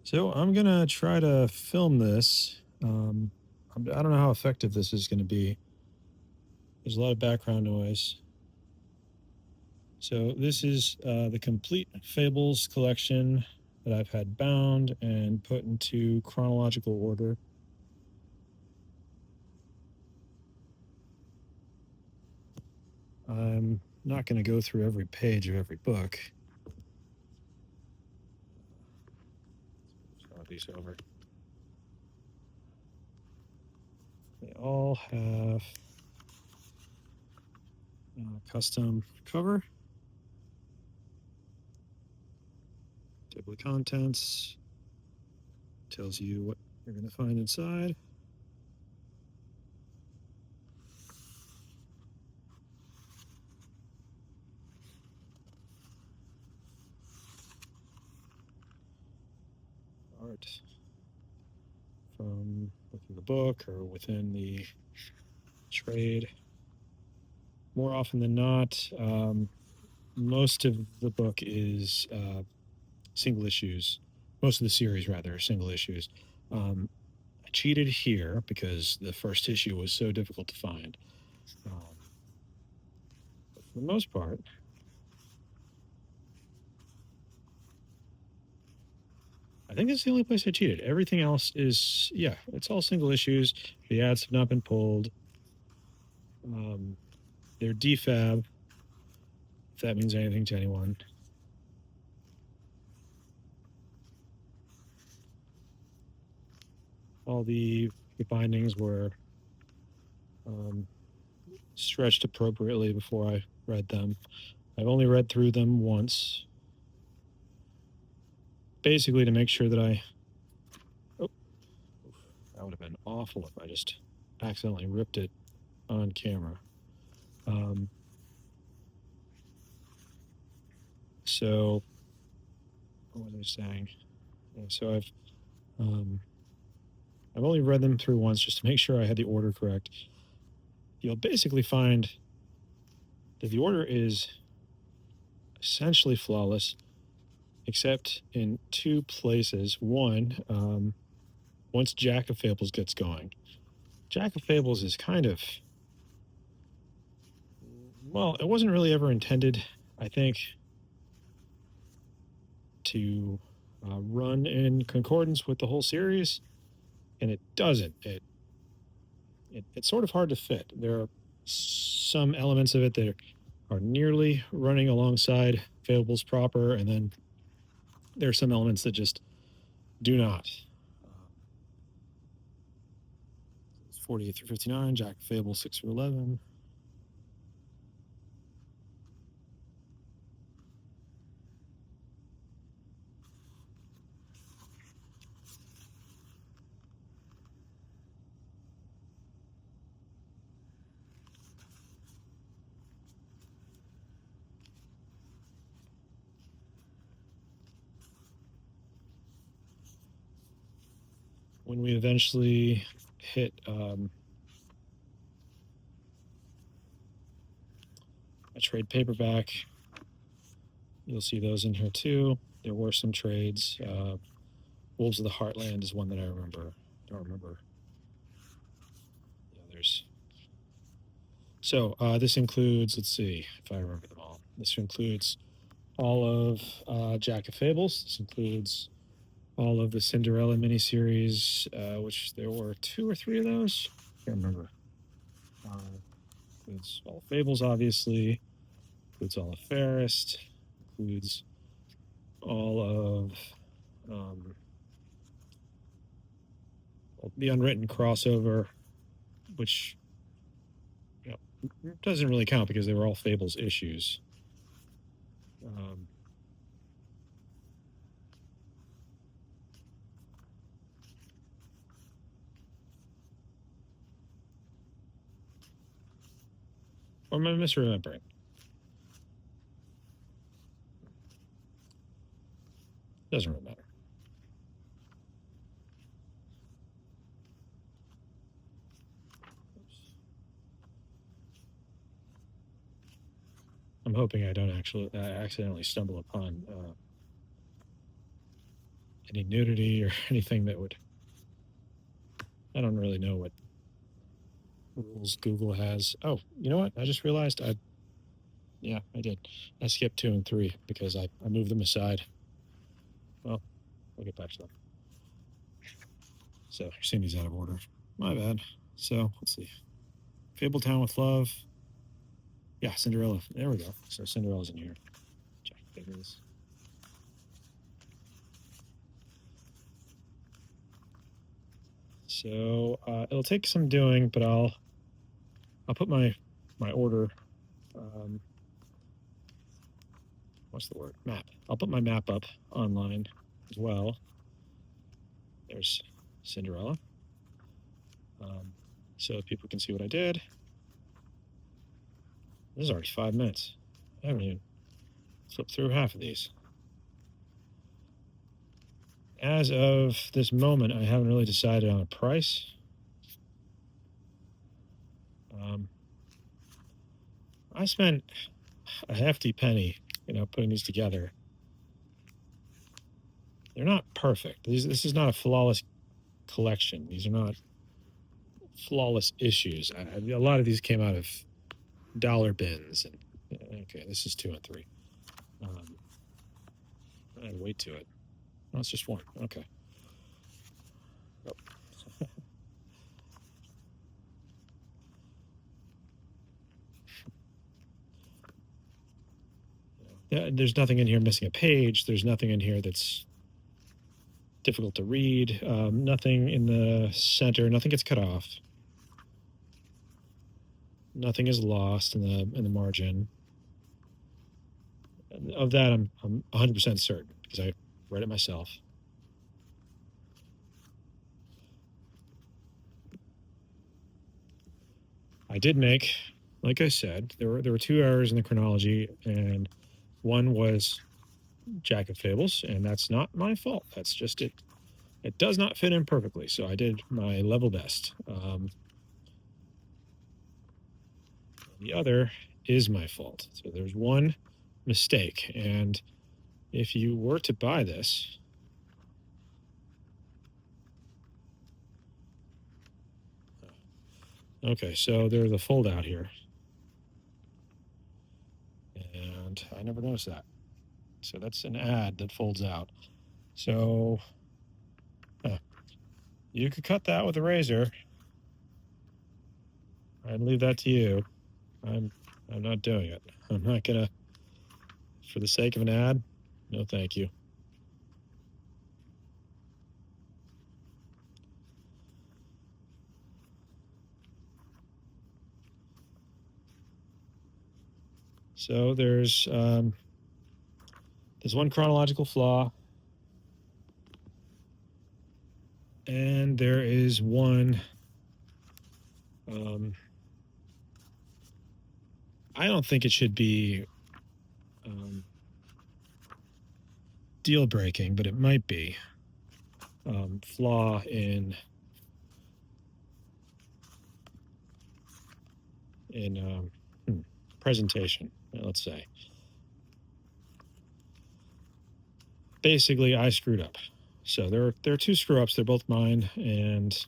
So I'm gonna try to film this. I don't know how effective this is going to be. There's a lot of background noise. So this is the complete Fables collection that I've had bound and put into chronological order. I'm not going to go through every page of every book. Start these over. They all have custom cover, table of contents, tells you what you're going to find inside. Art from within the book or within the trade. More often than not, most of the book is single issues. Most of the series, rather, are single issues. I cheated here because the first issue was so difficult to find. But for the most part, I think it's the only place I cheated. Everything else is, yeah, it's all single issues. The ads have not been pulled. They're defab, if that means anything to anyone. All the bindings were stretched appropriately before I read them. I've only read through them once, basically to make sure that that would have been awful if I just accidentally ripped it on camera. So what was I saying? Yeah, so I've only read them through once just to make sure I had the order correct. You'll basically find that the order is essentially flawless, except in two places. One, once Jack of Fables gets going, Jack of Fables is kind of, well, it wasn't really ever intended, I think, to run in concordance with the whole series, and it doesn't. It's sort of hard to fit. There are some elements of it that are nearly running alongside Fables proper, and then there are some elements that just do not. 48 through 59, Jack of Fables 6 through 11. When we eventually hit a trade paperback, you'll see those in here too. There were some trades. Wolves of the Heartland is one that I remember. Don't remember the others. So this includes, let's see if I remember them all. This includes all of Jack of Fables. This includes all of the Cinderella miniseries, which there were 2 or 3 of those. I can't remember. Includes all of Fables, obviously. Includes all of Fairest. Includes all of the Unwritten crossover, which doesn't really count because they were all Fables issues. Or am I misremembering? Doesn't really matter. I'm hoping I don't actually accidentally stumble upon any nudity or anything that would. I don't really know what rules Google has. Oh, you know what? I just realized yeah, I did. I skipped 2 and 3 because I moved them aside. Well, I'll get back to them. So you're seeing these out of order. My bad. So let's see. Fabletown with Love. Yeah, Cinderella. There we go. So Cinderella's in here. Check figures. So it'll take some doing, but I'll put my order. What's the word? Map. I'll put my map up online as well. There's Cinderella. So people can see what I did. This is already 5 minutes. I haven't even flipped through half of these. As of this moment, I haven't really decided on a price. I spent a hefty penny, putting these together. They're not perfect. This is not a flawless collection. These are not flawless issues. A lot of these came out of dollar bins. And okay, this is 2 and 3. I had weight to it. No, it's just 1. Okay. Oh. Yeah, there's nothing in here missing a page. There's nothing in here that's difficult to read. Nothing in the center. Nothing gets cut off. Nothing is lost in the margin. Of that, I'm 100% certain because I read it myself. I did make, like I said, there were 2 errors in the chronology, and one was Jack of Fables, and that's not my fault. That's just it. It does not fit in perfectly, so I did my level best. The other is my fault. So there's one mistake, and if you were to buy this, okay, so there's a fold out here, and I never noticed that. So that's an ad that folds out. So you could cut that with a razor. I'd leave that to you. I'm not doing it. I'm not gonna, for the sake of an ad. No, thank you. So there's one chronological flaw, and there is one. I don't think it should be deal breaking, but it might be flaw in presentation. Let's say. Basically, I screwed up. So there are 2 screw ups. They're both mine, and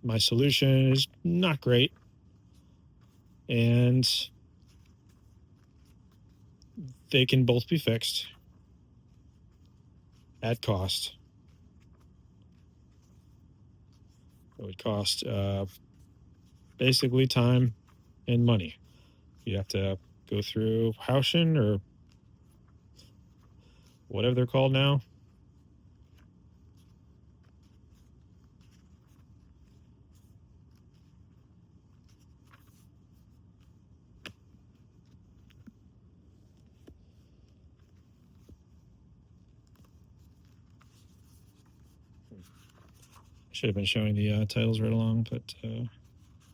my solution is not great. And they can both be fixed at cost. It would cost basically time and money. You have to go through Haushin or whatever they're called now. Should have been showing the titles right along, but oh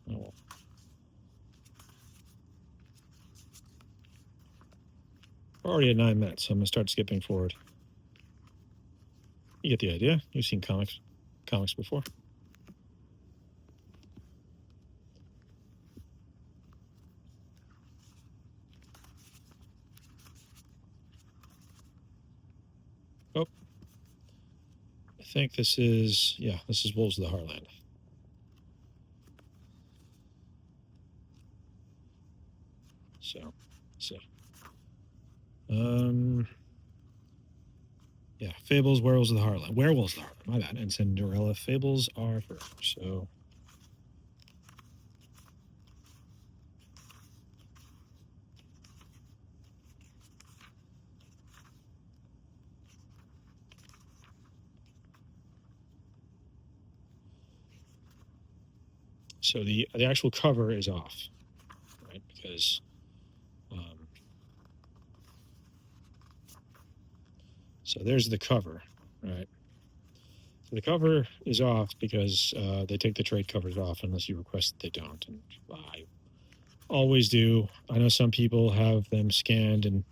well. We're already at 9 minutes, so I'm going to start skipping forward. You get the idea. You've seen comics before. Oh, think this is, yeah, this is Wolves of the Heartland. So, yeah, Fables, Werewolves of the Heartland. Werewolves of the Heartland, my bad. And Cinderella. Fables are forever. So the actual cover is off, right? Because so there's the cover, right? So the cover is off because they take the trade covers off unless you request that they don't, and I always do. I know some people have them scanned and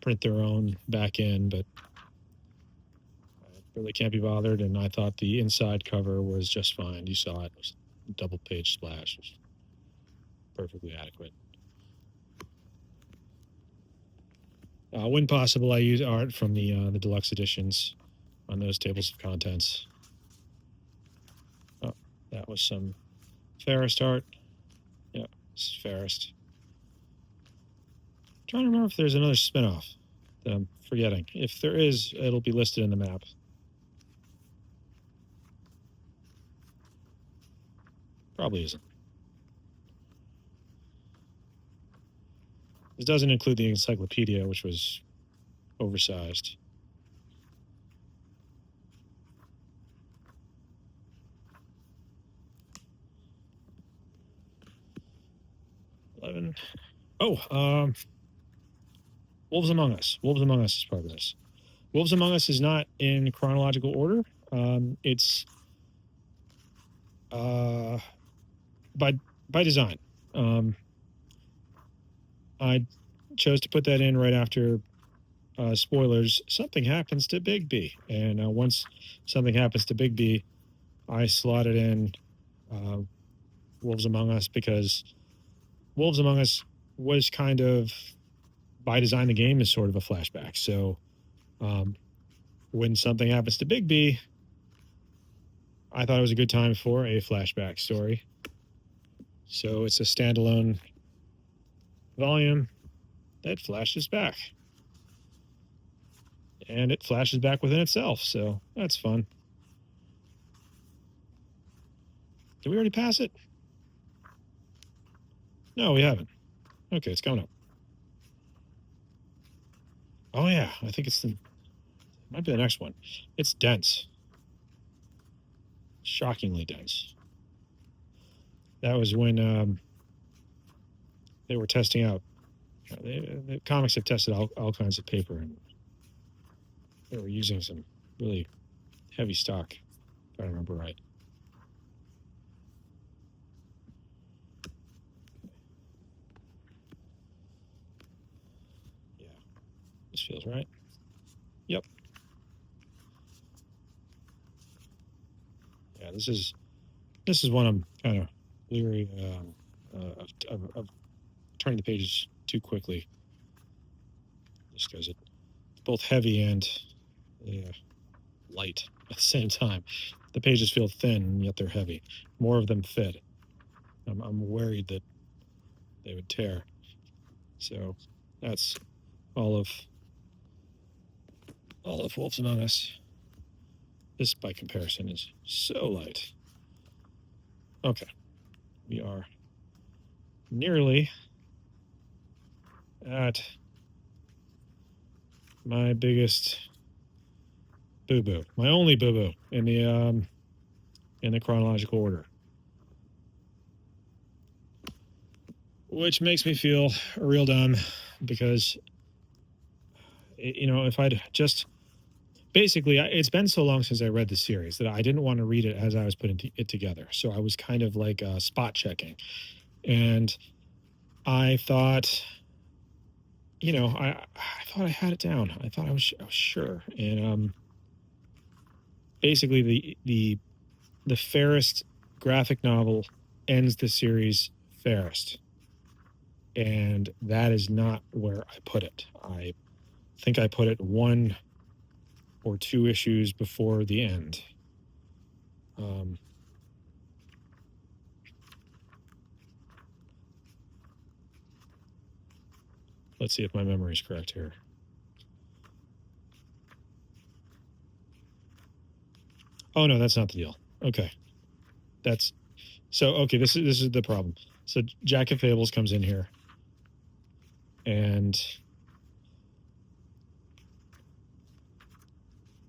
print their own back end, but I really can't be bothered. And I thought the inside cover was just fine. You saw it, it was a double page splash. It was perfectly adequate. When possible, I use art from the deluxe editions on those tables of contents. Oh, that was some Fairest art. Yeah, this is Fairest. I'm trying to remember if there's another spinoff that I'm forgetting. If there is, it'll be listed in the map. Probably isn't. This doesn't include the encyclopedia, which was oversized. Oh, Wolves Among Us. Wolves Among Us is part of this. Wolves Among Us is not in chronological order. It's by design. I chose to put that in right after spoilers. Something happens to Big B, and once something happens to Big B, I slotted in Wolves Among Us because Wolves Among Us was kind of, by design, the game is sort of a flashback. So when something happens to Big B, I thought it was a good time for a flashback story. So it's a standalone volume that flashes back. And it flashes back within itself, so that's fun. Did we already pass it? No, we haven't. Okay, it's coming up. Oh yeah, I think might be the next one. It's dense. Shockingly dense. That was when they were testing out. The comics have tested all kinds of paper, and they were using some really heavy stock, if I remember right. Yeah, this feels right. Yep. Yeah, this is one I'm kind of leery of turning the pages too quickly, just because it's both heavy and light at the same time. The pages feel thin, yet they're heavy. More of them fit. I'm worried that they would tear. So that's all of Wolves Among Us. This, by comparison, is so light. Okay, we are nearly at my biggest boo-boo, my only boo-boo in the chronological order, which makes me feel real dumb because, if I'd just basically, it's been so long since I read the series that I didn't want to read it as I was putting it together. So I was kind of like spot checking, and I thought, I thought I had it down. I thought I was sure, and basically the Fairest graphic novel ends the series Fairest, and that is not where I put it. I think I put it one or 2 issues before the end. Let's see if my memory is correct here. Oh no, that's not the deal. Okay, okay. This is the problem. So Jack of Fables comes in here, and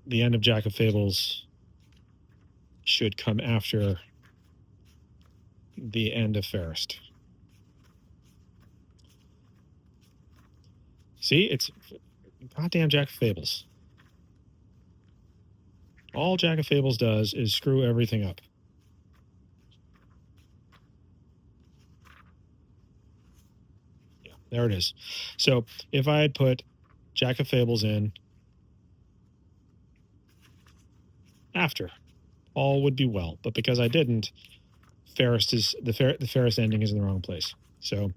the end of Jack of Fables should come after the end of Fairest. See, it's goddamn Jack of Fables. All Jack of Fables does is screw everything up. Yeah, there it is. So if I had put Jack of Fables in after, all would be well. But because I didn't, Fairest is the Fairest ending is in the wrong place. So,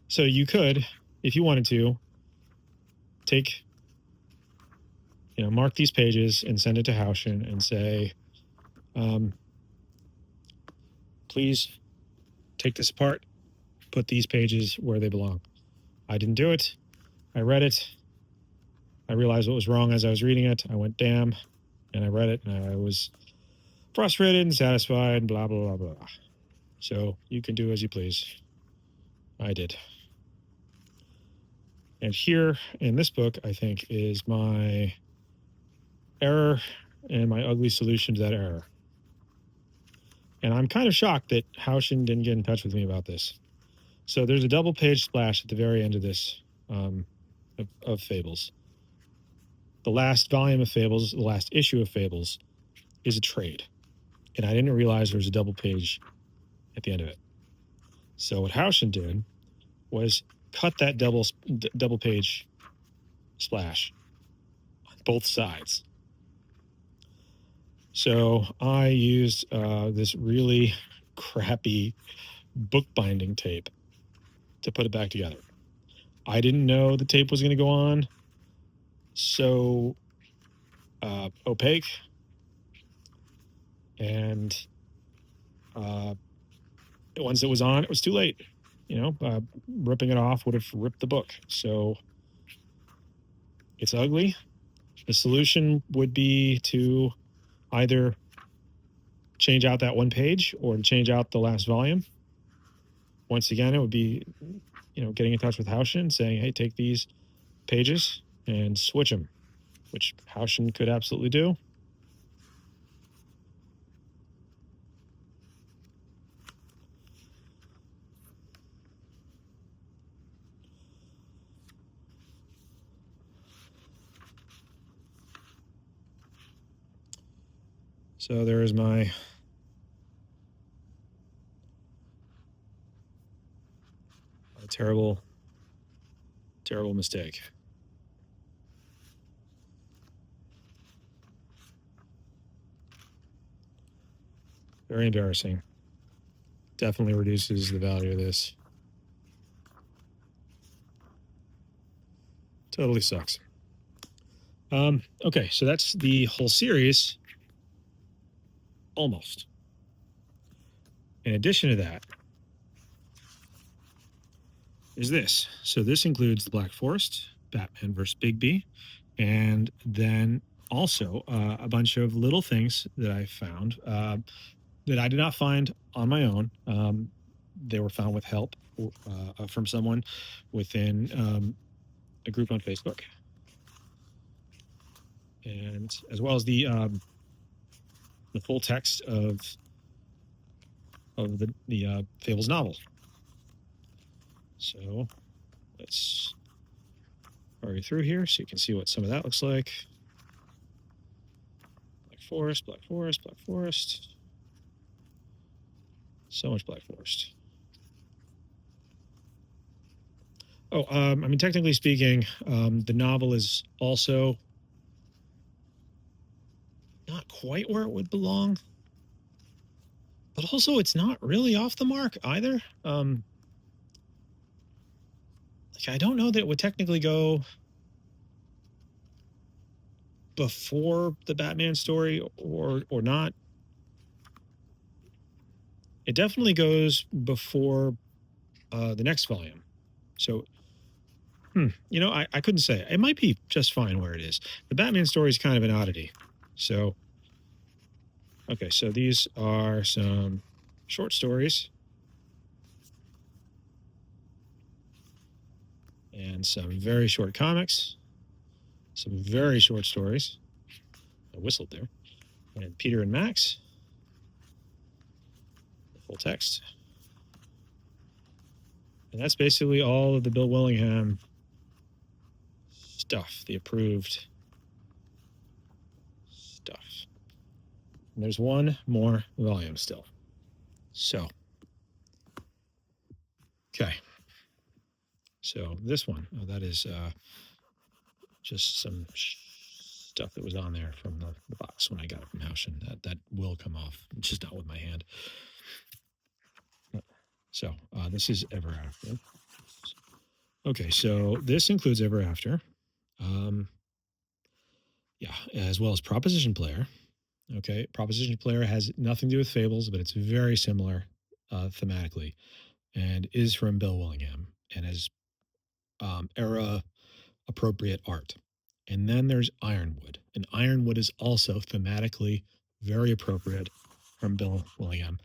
so you could, if you wanted to, take, mark these pages and send it to Haushin and say, please take this apart, put these pages where they belong. I didn't do it. I read it. I realized what was wrong as I was reading it. I went, damn, and I read it, and I was frustrated and satisfied, blah, blah, blah, blah. So you can do as you please. I did. And here in this book, I think, is my error and my ugly solution to that error. And I'm kind of shocked that Haushin didn't get in touch with me about this. So there's a double page splash at the very end of this, of Fables. The last volume of Fables, the last issue of Fables, is a trade. And I didn't realize there was a double page at the end of it. So what Haushin did was cut that double page splash on both sides. So I used this really crappy bookbinding tape to put it back together. I didn't know the tape was going to go on so opaque, and once it was on, it was too late. Ripping it off would have ripped the book. So it's ugly. The solution would be to either change out that one page or to change out the last volume. Once again, it would be, getting in touch with Haushin, saying, hey, take these pages and switch them, which Haushin could absolutely do. So there is my terrible, terrible mistake. Very embarrassing. Definitely reduces the value of this. Totally sucks. Okay, so that's the whole series. Almost. In addition to that is this. So this includes the Black Forest, Batman vs. Bigby, and then also a bunch of little things that I found that I did not find on my own. They were found with help from someone within a group on Facebook, and as well as the full text of the Fables novel. So let's hurry through here so you can see what some of that looks like. Black Forest, Black Forest, Black Forest. So much Black Forest. Oh, technically speaking, the novel is also not quite where it would belong, but also it's not really off the mark either. I don't know that it would technically go before the Batman story or not. It definitely goes before the next volume. So, you know, I couldn't say. It might be just fine where it is. The Batman story is kind of an oddity. So, okay, so these are some short stories and some very short comics, some very short stories. I whistled there. And Peter and Max, the full text. And that's basically all of the Bill Willingham stuff, the approved stuff. And there's one more volume still. So, okay. So this one, that is just some stuff that was on there from the box when I got it from Houchen. That will come off, just not with my hand. So this is Ever After. Okay, so this includes Ever After. Yeah, as well as Proposition Player. Okay, Proposition Player has nothing to do with Fables, but it's very similar thematically, and is from Bill Willingham and is era appropriate art. And then there's Ironwood, and Ironwood is also thematically very appropriate from Bill Willingham.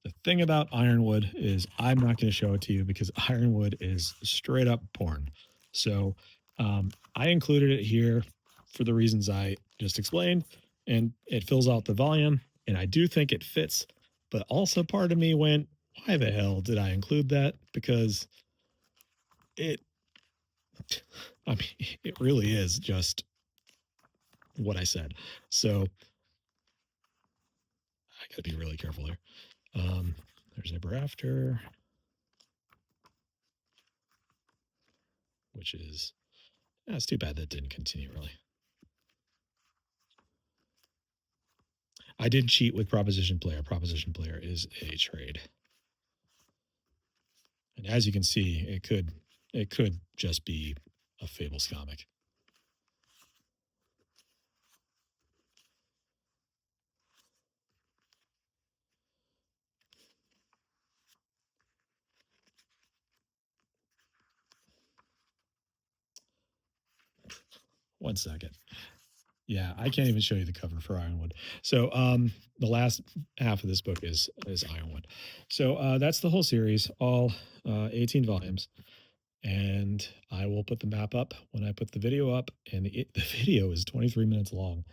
The thing about Ironwood is I'm not going to show it to you because Ironwood is straight up porn. So I included it here for the reasons I just explained, and it fills out the volume, and I do think it fits. But also part of me went, why the hell did I include that? Because it, I mean, it really is just what I said. So I got to be really careful here. There's Ever After, which is, it's too bad that didn't continue really. I did cheat with Proposition Player. Proposition Player is a trade. And as you can see, it could just be a Fables comic. One second. Yeah, I can't even show you the cover for Ironwood. So the last half of this book is Ironwood. So that's the whole series, all 18 volumes. And I will put the map up when I put the video up. And the video is 23 minutes long.